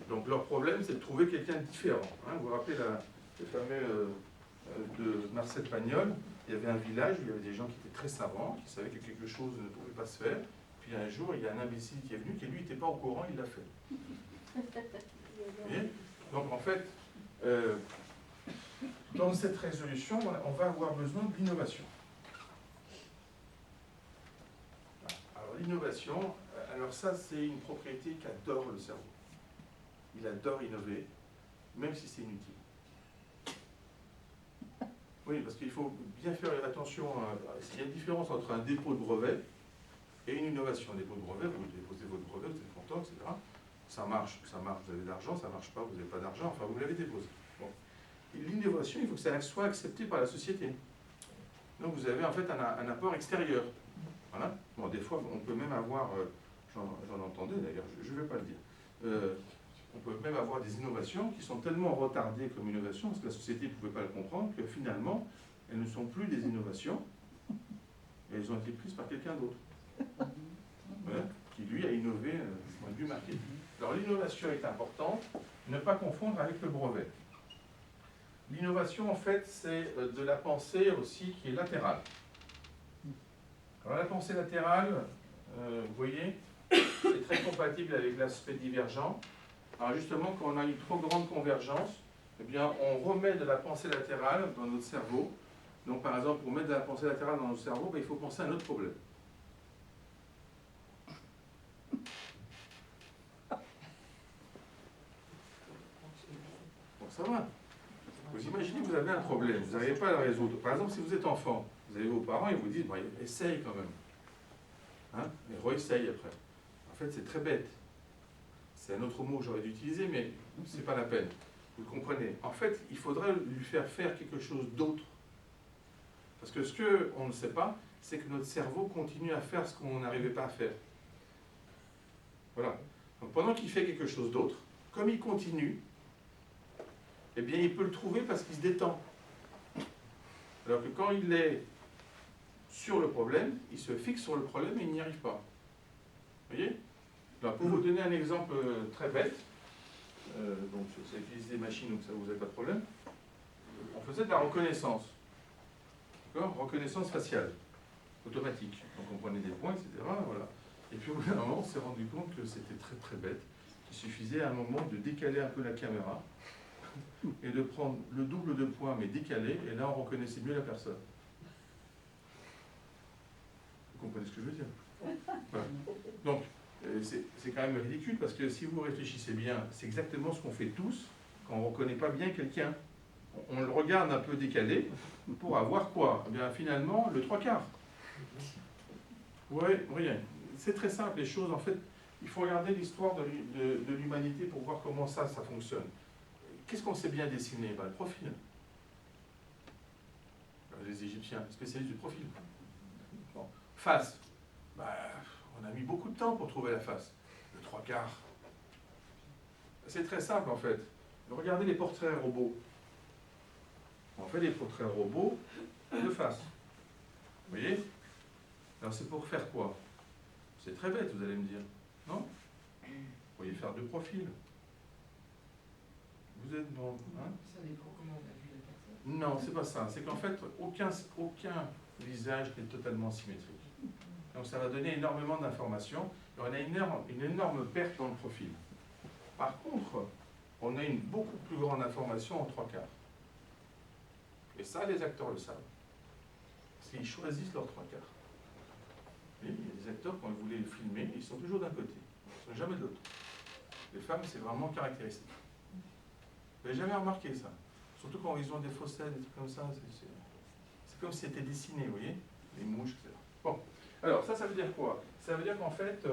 Donc leur problème, c'est de trouver quelqu'un de différent. Hein. Vous vous rappelez le fameux de Marcel Pagnol, il y avait un village où il y avait des gens qui étaient très savants, qui savaient que quelque chose ne pouvait pas se faire. Puis un jour, il y a un imbécile qui est venu, qui lui n'était pas au courant, il l'a fait. Vous voyez? Donc en fait, dans cette résolution, on va avoir besoin de l'innovation. Alors l'innovation, alors ça c'est une propriété qu'adore le cerveau. Il adore innover, même si c'est inutile. Oui, parce qu'il faut bien faire attention à... Il y a une différence entre un dépôt de brevet et une innovation. Un dépôt de brevet, vous déposez votre brevet, vous êtes content, etc. Ça marche, vous avez de l'argent, ça ne marche pas, vous n'avez pas d'argent, enfin vous l'avez déposé. Bon. L'innovation, il faut que ça soit accepté par la société. Donc vous avez en fait un apport extérieur. Voilà. Bon, des fois, on peut même avoir, j'en entendais d'ailleurs, je ne vais pas le dire. On peut même avoir des innovations qui sont tellement retardées comme innovations, parce que la société ne pouvait pas le comprendre, que finalement, elles ne sont plus des innovations, et elles ont été prises par quelqu'un d'autre. Voilà, qui lui a innové du point de vue marketing. Alors l'innovation est importante, ne pas confondre avec le brevet. L'innovation, en fait, c'est de la pensée aussi qui est latérale. Alors la pensée latérale, vous voyez, c'est très compatible avec l'aspect divergent. Alors justement, quand on a une trop grande convergence, eh bien, on remet de la pensée latérale dans notre cerveau. Donc par exemple, pour mettre de la pensée latérale dans notre cerveau, il faut penser à un autre problème. Bon, ça va. Vous imaginez que vous avez un problème, vous n'arrivez pas à le résoudre. Par exemple, si vous êtes enfant, vous avez vos parents, ils vous disent, bon, essaye quand même. Hein? Et re-essaye après. En fait, c'est très bête. C'est un autre mot que j'aurais dû utiliser, mais ce n'est pas la peine. Vous comprenez. En fait, il faudrait lui faire faire quelque chose d'autre. Parce que ce qu'on ne sait pas, c'est que notre cerveau continue à faire ce qu'on n'arrivait pas à faire. Voilà. Donc pendant qu'il fait quelque chose d'autre, comme il continue, eh bien il peut le trouver parce qu'il se détend. Alors que quand il est sur le problème, il se fixe sur le problème et il n'y arrive pas. Vous voyez? Alors pour vous donner un exemple très bête, donc ça utilise des machines, donc ça vous n'avez pas de problème, on faisait de la reconnaissance. D'accord? Reconnaissance faciale, automatique. Donc on prenait des points, etc. Voilà. Et puis au bout d'un moment, on s'est rendu compte que c'était très très bête. Il suffisait à un moment de décaler un peu la caméra et de prendre le double de points mais décalé, et là on reconnaissait mieux la personne. Vous comprenez ce que je veux dire? Voilà. Donc, c'est quand même ridicule parce que si vous réfléchissez bien, c'est exactement ce qu'on fait tous quand on ne reconnaît pas bien quelqu'un. On le regarde un peu décalé pour avoir quoi? Eh bien, finalement, le trois quarts. Oui, rien. C'est très simple, les choses, en fait, il faut regarder l'histoire de l'humanité pour voir comment ça fonctionne. Qu'est-ce qu'on sait bien dessiner? Le profil. Les Égyptiens, spécialistes du profil. Bon. Face. On a mis beaucoup de temps pour trouver la face. Le trois quarts. C'est très simple en fait. Regardez les portraits robots. On fait des portraits robots de face. Vous voyez? Alors c'est pour faire quoi? C'est très bête, vous allez me dire. Non? Vous pourriez faire deux profils. Vous êtes dans... Hein? Ça dépend comment on a vu la personne. Non, c'est pas ça. C'est qu'en fait, aucun visage n'est totalement symétrique. Donc ça va donner énormément d'informations. Et on a une énorme perte dans le profil. Par contre, on a une beaucoup plus grande information en trois quarts. Et ça, les acteurs le savent. Parce qu'ils choisissent leurs trois quarts. Et il y a des acteurs, quand vous voulez les filmer, ils sont toujours d'un côté. Ils ne sont jamais de l'autre. Les femmes, c'est vraiment caractéristique. Vous n'avez jamais remarqué ça? Surtout quand ils ont des faussettes, des trucs comme ça. C'est comme si c'était dessiné, vous voyez? Les mouches, etc. Bon. Alors, ça veut dire quoi? Ça veut dire qu'en fait,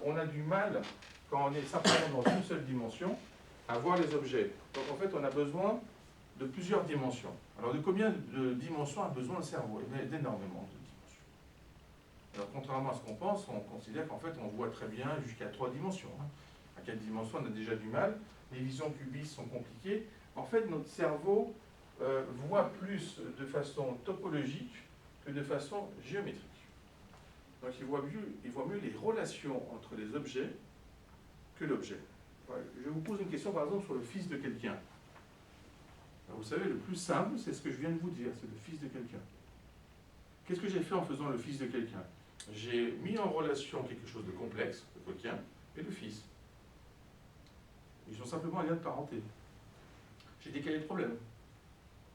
on a du mal, quand on est simplement dans une seule dimension, à voir les objets. Donc en fait, on a besoin de plusieurs dimensions. Alors de combien de dimensions a besoin le cerveau? Eh bien, d'énormément de dimensions. Alors contrairement à ce qu'on pense, on considère qu'en fait, on voit très bien jusqu'à 3 dimensions. À 4 dimensions, on a déjà du mal. Les visions cubistes sont compliquées. En fait, notre cerveau voit plus de façon topologique que de façon géométrique. Donc il voit mieux les relations entre les objets que l'objet. Je vous pose une question par exemple sur le fils de quelqu'un. Vous savez, le plus simple, c'est ce que je viens de vous dire, c'est le fils de quelqu'un. Qu'est-ce que j'ai fait en faisant le fils de quelqu'un? J'ai mis en relation quelque chose de complexe, le quelqu'un, et le fils. Ils ont simplement un lien de parenté. J'ai décalé le problème.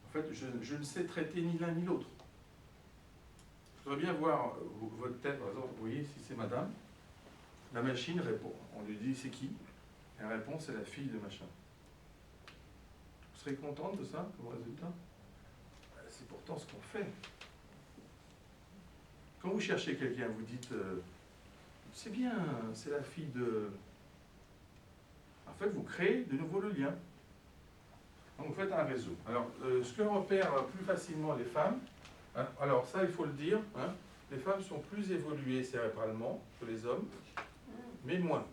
En fait, je ne sais traiter ni l'un ni l'autre. Je voudrais bien voir votre tête, par exemple, vous voyez, si c'est madame, la machine répond. On lui dit c'est qui? Elle répond c'est la fille de machin. Vous serez contente de ça comme résultat? C'est pourtant ce qu'on fait. Quand vous cherchez quelqu'un, vous dites c'est bien, c'est la fille de... En fait, vous créez de nouveau le lien. Donc vous faites un réseau. Alors, ce que repèrent plus facilement les femmes, hein, alors ça, il faut le dire, hein, les femmes sont plus évoluées cérébralement que les hommes, mais moins.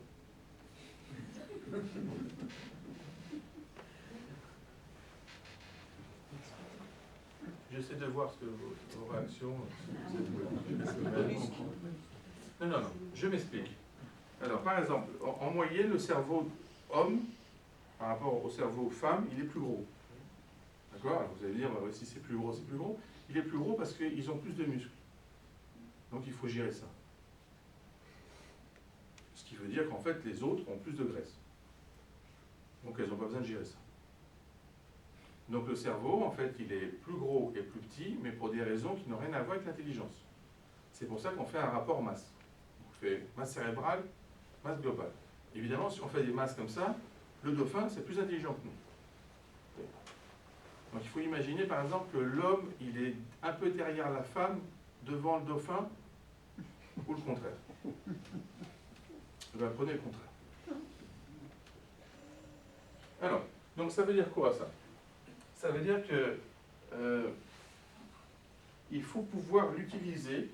J'essaie de voir ce que vos réactions. Non, non, non, je m'explique. Alors, par exemple, en moyenne, le cerveau homme, par rapport au cerveau femme, il est plus gros. D'accord? Alors vous allez dire, bah, si c'est plus gros, c'est plus gros. Il est plus gros parce qu'ils ont plus de muscles. Donc il faut gérer ça. Ce qui veut dire qu'en fait, les autres ont plus de graisse. Donc elles n'ont pas besoin de gérer ça. Donc le cerveau, en fait, il est plus gros et plus petit, mais pour des raisons qui n'ont rien à voir avec l'intelligence. C'est pour ça qu'on fait un rapport masse. On fait masse cérébrale, masse globale. Évidemment, si on fait des masses comme ça, le dauphin, c'est plus intelligent que nous. Donc il faut imaginer, par exemple, que l'homme, il est un peu derrière la femme, devant le dauphin, ou le contraire. Ben, prenez le contraire. Alors, donc ça veut dire quoi, ça? Ça veut dire que il faut pouvoir l'utiliser,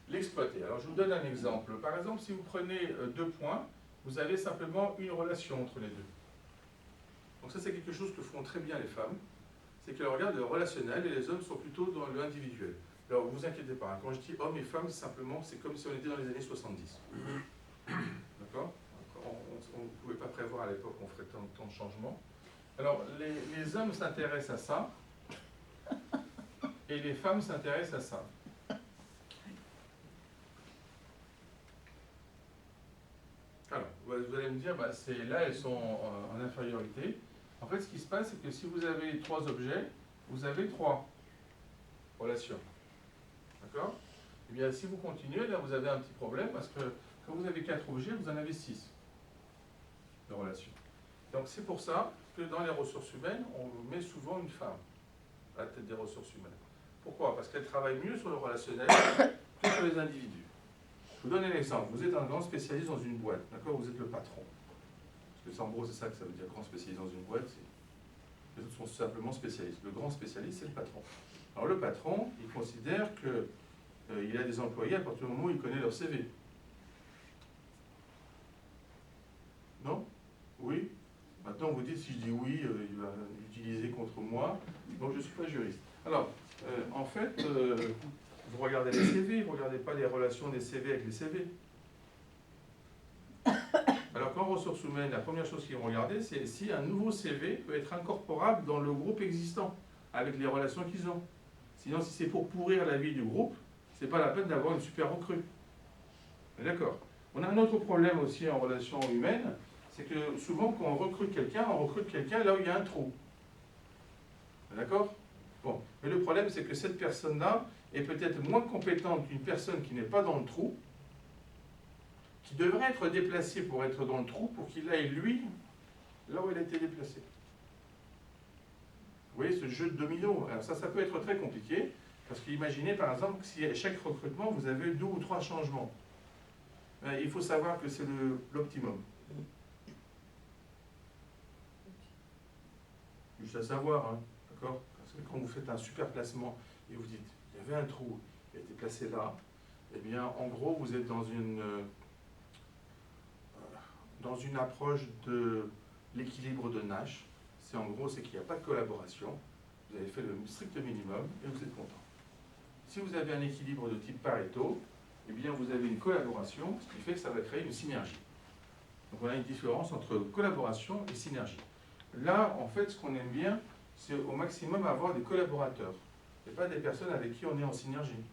l'exploiter. Alors je vous donne un exemple. Par exemple, si vous prenez 2 points, vous avez simplement une relation entre les deux. Donc ça, c'est quelque chose que font très bien les femmes. C'est qu'elles regardent le relationnel et les hommes sont plutôt dans l'individuel. Alors, ne vous inquiétez pas, hein, quand je dis hommes et femmes, simplement, c'est comme si on était dans les années 70. D'accord? On ne pouvait pas prévoir à l'époque qu'on ferait tant de changements. Alors, les hommes s'intéressent à ça, et les femmes s'intéressent à ça. Alors, vous allez me dire, bah, là, elles sont en infériorité. En fait, ce qui se passe, c'est que si vous avez 3 objets, vous avez 3 relations. D'accord? Eh bien, si vous continuez, là, vous avez un petit problème, parce que quand vous avez 4 objets, vous en avez 6 de relations. Donc, c'est pour ça que dans les ressources humaines, on met souvent une femme à la tête des ressources humaines. Pourquoi? Parce qu'elle travaille mieux sur le relationnel que sur les individus. Je vous donne un exemple. Vous êtes un grand spécialiste dans une boîte, d'accord? Vous êtes le patron. Parce que en gros, c'est ça que ça veut dire, grand spécialiste dans une boîte. Les autres sont simplement spécialistes. Le grand spécialiste, c'est le patron. Alors le patron, il considère qu'il a des employés à partir du moment où il connaît leur CV. Non? Oui? Maintenant, vous dites, si je dis oui, il va l'utiliser contre moi. Donc, je ne suis pas juriste. Alors, en fait, vous regardez les CV, vous ne regardez pas les relations des CV avec les CV. Alors qu'en ressources humaines, la première chose qu'ils vont regarder, c'est si un nouveau CV peut être incorporable dans le groupe existant, avec les relations qu'ils ont. Sinon, si c'est pour pourrir la vie du groupe, ce n'est pas la peine d'avoir une super recrue. D'accord. On a un autre problème aussi en relations humaines, c'est que souvent, quand on recrute quelqu'un là où il y a un trou. D'accord? Bon. Mais le problème, c'est que cette personne-là est peut-être moins compétente qu'une personne qui n'est pas dans le trou, qui devrait être déplacée pour être dans le trou, pour qu'il aille, lui, là où il a été déplacé. Vous voyez, ce jeu de domino, alors ça peut être très compliqué, parce qu'imaginez, par exemple, que si à chaque recrutement, vous avez 2 ou 3 changements. Il faut savoir que c'est l'optimum. Juste à savoir, hein, d'accord? Parce que quand vous faites un super placement et vous dites, il y avait un trou, il a été placé là, eh bien, en gros, vous êtes dans une approche de l'équilibre de Nash. C'est qu'il n'y a pas de collaboration, vous avez fait le strict minimum et vous êtes content. Si vous avez un équilibre de type Pareto, eh bien, vous avez une collaboration, ce qui fait que ça va créer une synergie. Donc, on a une différence entre collaboration et synergie. Là, en fait, ce qu'on aime bien, c'est au maximum avoir des collaborateurs, et pas des personnes avec qui on est en synergie.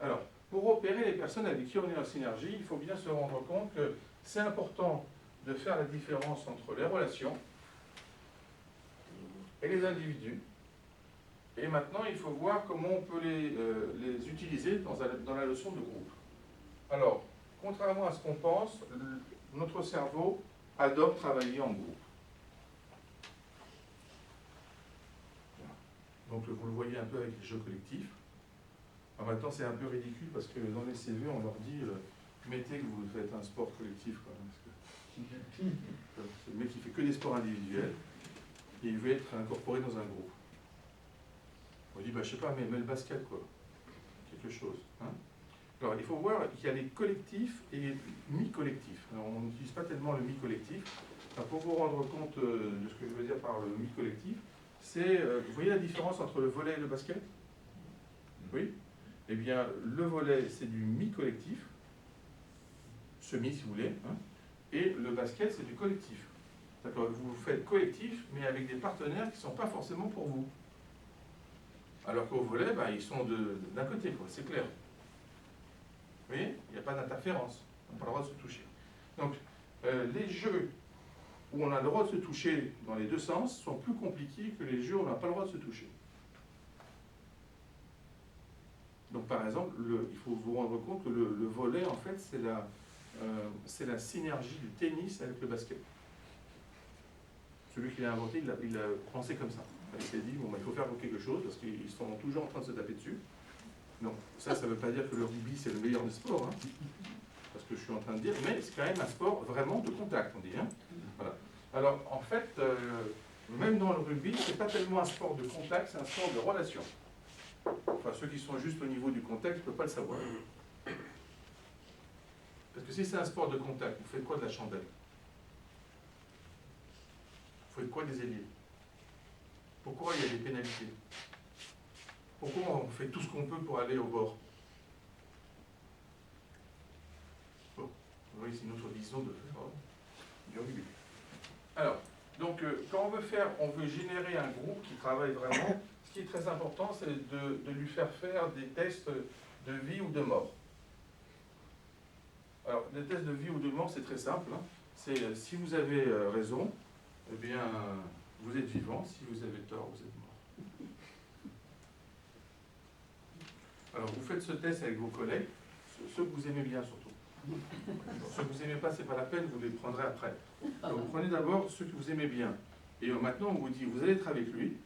Alors, pour opérer les personnes avec qui on est en synergie, il faut bien se rendre compte que c'est important de faire la différence entre les relations et les individus. Et maintenant, il faut voir comment on peut les utiliser dans la notion de groupe. Alors, contrairement à ce qu'on pense, notre cerveau adore travailler en groupe. Donc, vous le voyez un peu avec les jeux collectifs. Alors maintenant, c'est un peu ridicule parce que dans les CV, on leur dit mettez que vous faites un sport collectif. Quoi, c'est le mec qui fait que des sports individuels et il veut être incorporé dans un groupe. On dit, bah, je sais pas, mais le basket, quoi. Quelque chose. Hein. Alors, il faut voir qu'il y a les collectifs et les mi-collectifs. Alors, on n'utilise pas tellement le mi-collectif. Alors, pour vous rendre compte de ce que je veux dire par le mi-collectif, c'est, vous voyez la différence entre le volley et le basket? Oui? Eh bien, le volley, c'est du mi-collectif, semi si vous voulez, hein, et le basket, c'est du collectif. D'accord? Vous faites collectif, mais avec des partenaires qui ne sont pas forcément pour vous. Alors qu'au volley, ben, ils sont d'un côté, quoi, c'est clair. Vous voyez? Il n'y a pas d'interférence, on n'a pas le droit de se toucher. Donc, les jeux où on a le droit de se toucher dans les deux sens sont plus compliqués que les jeux où on n'a pas le droit de se toucher. Donc par exemple, il faut vous rendre compte que le volley, en fait, c'est la synergie du tennis avec le basket. Celui qui l'a inventé, il l'a pensé comme ça. Il s'est dit, bon, bah, il faut faire quelque chose, parce qu'ils sont toujours en train de se taper dessus. Donc ça ne veut pas dire que le rugby, c'est le meilleur des sports, hein, parce que je suis en train de dire, mais c'est quand même un sport vraiment de contact, on dit. Hein. Voilà. Alors, en fait, même dans le rugby, c'est pas tellement un sport de contact, c'est un sport de relation. Enfin, ceux qui sont juste au niveau du contact ne peuvent pas le savoir. Parce que si c'est un sport de contact, vous faites quoi de la chandelle? Vous faites quoi des ailiers? Pourquoi il y a des pénalités? Pourquoi on fait tout ce qu'on peut pour aller au bord? Bon, oui, c'est notre vision de faire du rugby. Alors, donc, quand on veut générer un groupe qui travaille vraiment, ce qui est très important, c'est de lui faire des tests de vie ou de mort. Alors, des tests de vie ou de mort, c'est très simple. Hein. C'est si vous avez raison, eh bien, vous êtes vivant. Si vous avez tort, vous êtes mort. Alors, vous faites ce test avec vos collègues, ceux que vous aimez bien surtout. Ceux que vous n'aimez pas, c'est pas la peine, vous les prendrez après. Donc, vous prenez d'abord ceux que vous aimez bien. Et maintenant, on vous dit, vous allez être avec lui.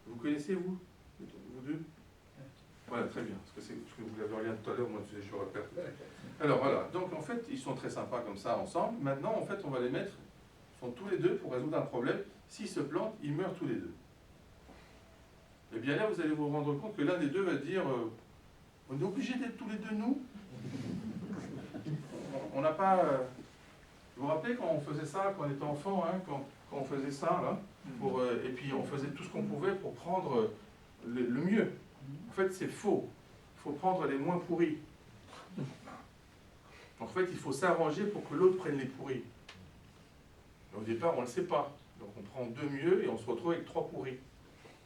Vous connaissez, vous deux? Voilà, très bien. Parce que vous l'avez regardé tout à l'heure, moi, je vous rappelle. Alors, voilà. Donc, en fait, ils sont très sympas comme ça, ensemble. Maintenant, en fait, on va les mettre, ils sont tous les deux pour résoudre un problème. S'ils se plantent, ils meurent tous les deux. Et bien là, vous allez vous rendre compte que l'un des deux va dire, on est obligé d'être tous les deux, nous? On n'a pas... Vous vous rappelez quand on faisait ça, quand on était enfant, hein, quand on faisait ça, là, et puis on faisait tout ce qu'on pouvait pour prendre le mieux. En fait, c'est faux. Il faut prendre les moins pourris. En fait, il faut s'arranger pour que l'autre prenne les pourris. Mais au départ, on ne le sait pas. Donc on prend deux mieux et on se retrouve avec trois pourris.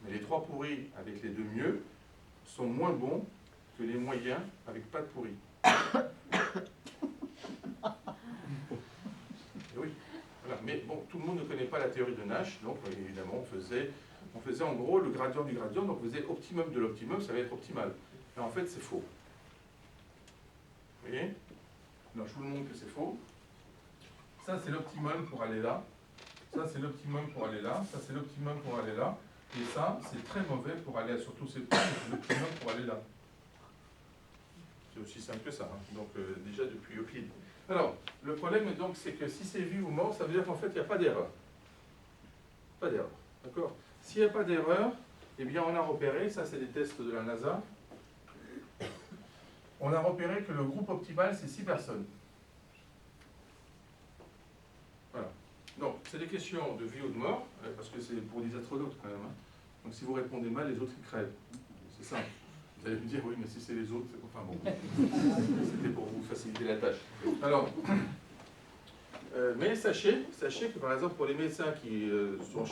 Mais les trois pourris avec les deux mieux sont moins bons que les moyens avec pas de pourris. Oui, voilà. Mais bon, tout le monde ne connaît pas la théorie de Nash, donc évidemment on faisait en gros le gradient du gradient, donc on faisait optimum de l'optimum, ça va être optimal. Mais en fait c'est faux. Vous voyez? Alors je vous le montre que c'est faux. Ça c'est l'optimum pour aller là, ça c'est l'optimum pour aller là, ça c'est l'optimum pour aller là, et ça c'est très mauvais pour aller sur tous ces points, c'est l'optimum pour aller là. C'est aussi simple que ça, hein. Donc déjà depuis Euclide. Alors, le problème donc c'est que si c'est vie ou mort, ça veut dire qu'en fait il n'y a pas d'erreur. Pas d'erreur, d'accord? S'il n'y a pas d'erreur, eh bien on a repéré, ça c'est des tests de la NASA, on a repéré que le groupe optimal c'est 6 personnes. Voilà. Donc c'est des questions de vie ou de mort, parce que c'est pour des astronautes quand même. Hein. Donc si vous répondez mal, les autres ils crèvent. C'est simple. Vous allez me dire, oui, mais si c'est les autres, c'est... Enfin bon, c'était pour vous faciliter la tâche. Alors, mais sachez que par exemple pour les médecins qui sont